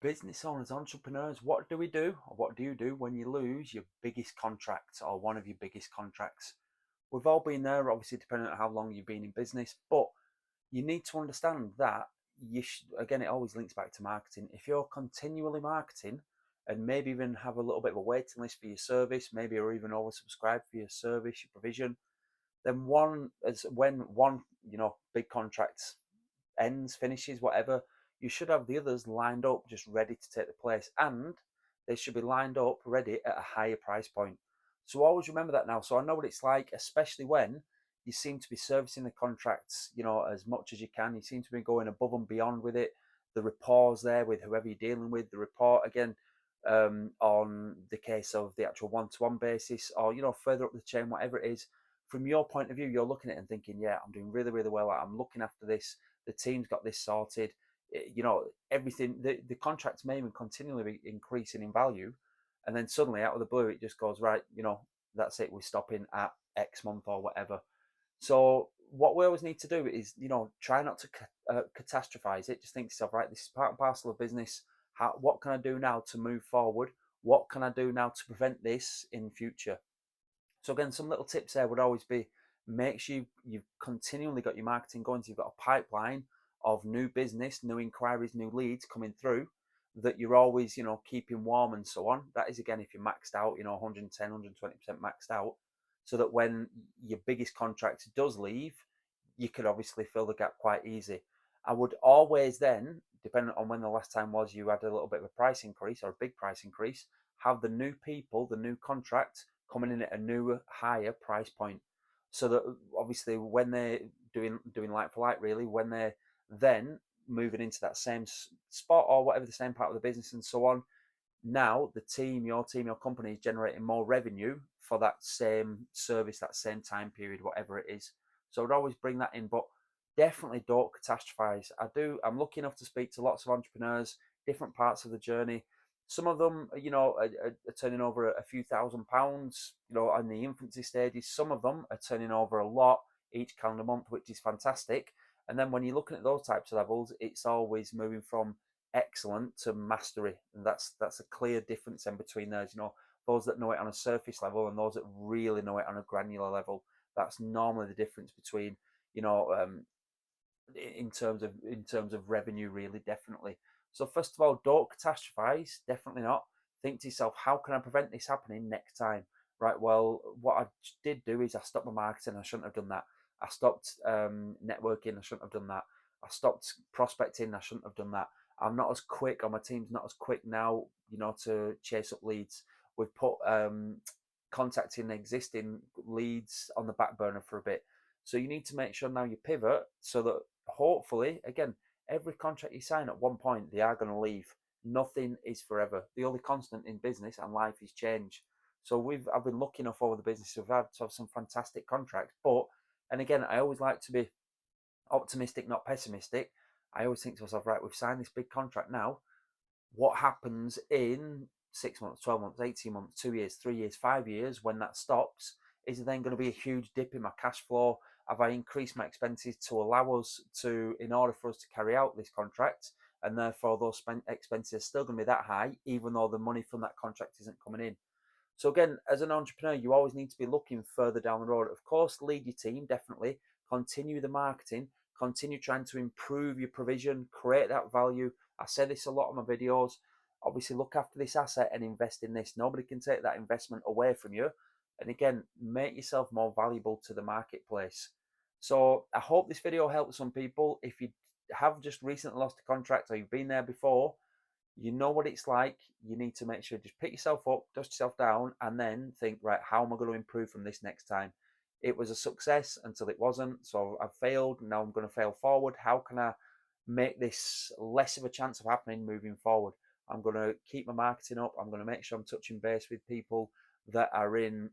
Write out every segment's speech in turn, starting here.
Business owners, entrepreneurs, what do we do? Or what do you do when you lose your biggest contract or one of your biggest contracts? We've all been there, obviously, depending on how long you've been in business, but you need to understand that again, it always links back to marketing. If you're continually marketing and maybe even have a little bit of a waiting list for your service, maybe or even oversubscribe for your service, your provision, then when one big contract ends, finishes, whatever, you should have the others lined up, just ready to take the place, and they should be lined up, ready at a higher price point. So always remember that now. So I know what it's like, especially when you seem to be servicing the contracts, as much as you can. You seem to be going above and beyond with it. The rapport's there with whoever you're dealing with. The report again, on the case of the actual one-to-one basis, or further up the chain, whatever it is. From your point of view, you're looking at it and thinking, yeah, I'm doing really, really well. I'm looking after this, the team's got this sorted. Everything, the contracts may even continually be increasing in value, and then suddenly out of the blue it just goes, right, that's it, we're stopping at X month or whatever. So what we always need to do is, try not to catastrophize it. Just think to yourself, right, this is part and parcel of business. What can I do now to move forward? What can I do now to prevent this in future? So again, some little tips there would always be, make sure you've continually got your marketing going, so you've got a pipeline of new business, new inquiries, new leads coming through, that you're always, keeping warm and so on. That is again, if you're maxed out, 110, 120% maxed out, so that when your biggest contract does leave, you could obviously fill the gap quite easy. I would always then, depending on when the last time was you had a little bit of a price increase or a big price increase, have the new people, the new contract coming in at a new higher price point, so that obviously when they're doing like for like, really, when they're then moving into that same spot or whatever, the same part of the business and so on, now the team, your company is generating more revenue for that same service, that same time period, whatever it is. So I'd always bring that in, but definitely don't catastrophize. I'm lucky enough to speak to lots of entrepreneurs, different parts of the journey. Some of them, are turning over a few £1,000s, in the infancy stages. Some of them are turning over a lot each calendar month, which is fantastic. And then when you're looking at those types of levels, it's always moving from excellent to mastery, and that's a clear difference in between those. Those that know it on a surface level and those that really know it on a granular level. That's normally the difference between, you know um, in terms of revenue, really, definitely. So first of all, don't catastrophize. Definitely not. Think to yourself, how can I prevent this happening next time? Right. Well, what I did do is I stopped my marketing. I shouldn't have done that. I stopped networking. I shouldn't have done that. I stopped prospecting. I shouldn't have done that. I'm not as quick, or my team's not as quick now, to chase up leads. We've put contacting existing leads on the back burner for a bit. So you need to make sure now you pivot, so that hopefully, again, every contract you sign at one point, they are going to leave. Nothing is forever. The only constant in business and life is change. So I've been lucky enough over the business we've had to have some fantastic contracts. But, and again, I always like to be optimistic, not pessimistic. I always think to myself, right, we've signed this big contract now. What happens in 6 months, 12 months, 18 months, 2 years, 3 years, 5 years, when that stops? Is there then going to be a huge dip in my cash flow? Have I increased my expenses to allow us to, in order for us to carry out this contract? And therefore, those expenses are still going to be that high, even though the money from that contract isn't coming in. So again, as an entrepreneur, you always need to be looking further down the road. Of course, lead your team, definitely. Continue the marketing, continue trying to improve your provision, create that value. I say this a lot in my videos. Obviously, look after this asset and invest in this. Nobody can take that investment away from you. And again, make yourself more valuable to the marketplace. So I hope this video helps some people. If you have just recently lost a contract, or you've been there before, you know what it's like. You need to make sure, just pick yourself up, dust yourself down, and then think, right, how am I going to improve from this next time? It was a success until it wasn't. So I've failed. Now I'm going to fail forward. How can I make this less of a chance of happening moving forward? I'm going to keep my marketing up. I'm going to make sure I'm touching base with people that are in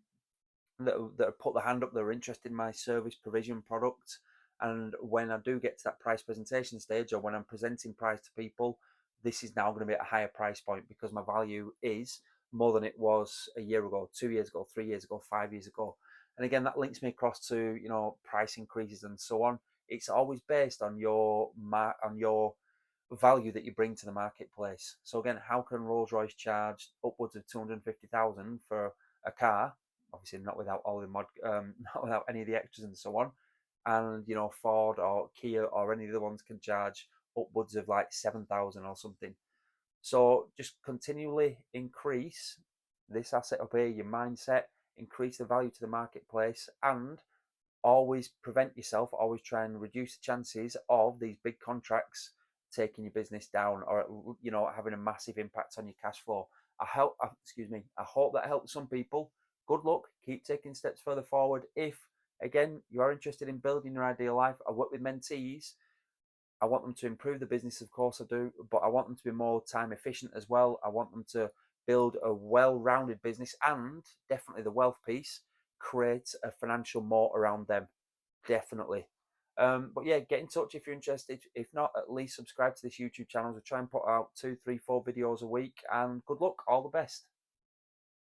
that have put their hand up, they're interested in my service, provision, product. And when I do get to that price presentation stage, or when I'm presenting price to people, this is now going to be at a higher price point, because my value is more than it was a year ago, 2 years ago, 3 years ago, 5 years ago. And again, that links me across to, price increases and so on. It's always based on your value that you bring to the marketplace. So again, how can Rolls Royce charge upwards of 250,000 for a car? Obviously, not without all the not without any of the extras and so on. And Ford or Kia or any of the ones can charge upwards of like 7,000 or something. So just continually increase this asset up here, your mindset, increase the value to the marketplace, and always prevent yourself, always try and reduce the chances of these big contracts taking your business down, or having a massive impact on your cash flow. I hope that helps some people. Good luck, keep taking steps further forward. If again you are interested in building your ideal life, I work with mentees. I want them to improve the business, of course I do, but I want them to be more time efficient as well. I want them to build a well-rounded business, and definitely the wealth piece, create a financial moat around them. Definitely. But yeah, get in touch if you're interested. If not, at least subscribe to this YouTube channel. We try and put out 2, 3, 4 videos a week. And good luck. All the best.